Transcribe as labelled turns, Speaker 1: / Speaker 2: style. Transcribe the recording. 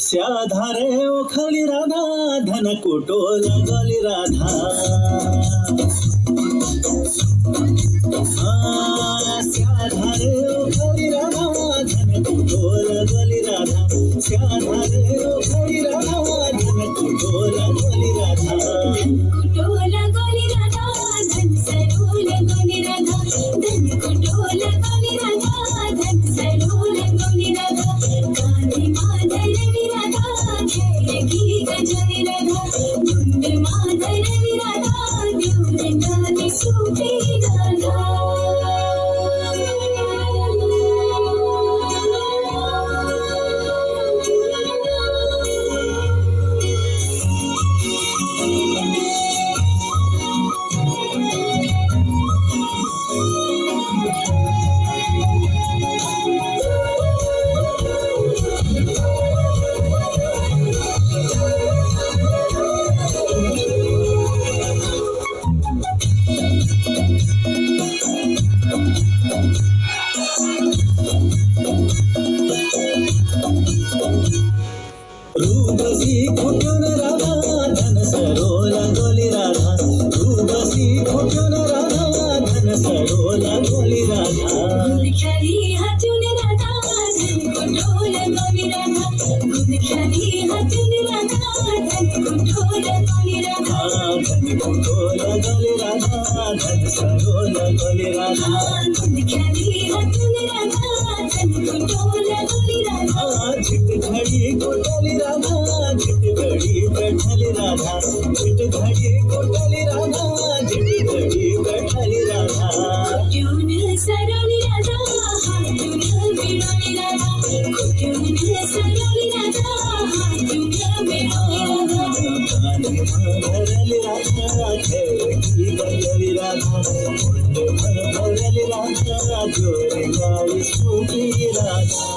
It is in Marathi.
Speaker 1: स्याधारे ओखली राधा धन कुटोल गली राधा स्याधारे ओखली राधा धन कुटोल गली राधा स्याधारे ओखली राधा धन कुटोल गली राधा
Speaker 2: कुटोल गली राधा धन सरोल गली राधा धन कुटोल गली राधा धन सरोल गली राधा गाली माधरली राधा खेळकी गजली राधा गुंड माधरली राधा दूर गाली सुटी राधा
Speaker 1: रूपसी फुटून राधा धन सरोला गोली राधा रूपसी फुटून राधा धन सरोला गोली राधा
Speaker 2: गुलख्याली हातून राधा धन कुटोल गली राधा गुलख्याली हातून राधा धन कुटोल गली राधा
Speaker 1: धन कुटोल गली राधा धन सरोला गोली राधा
Speaker 2: गुलख्याली हातून राधा धन कुटोल गली राधा
Speaker 1: झिट घडी कोटली राधा झिट घडी बैठली राधा झिट घडी कोटली राधा झिट घडी बैठली राधा
Speaker 2: कुटून सरवली राधा हातून मिळवली राधा कुटून सरवली राधा हातून मिळवली राधा
Speaker 1: गाणी भरली राधा खेळकी गजली राधा मुंड भरली राधा जोरी गावी सुटी राधा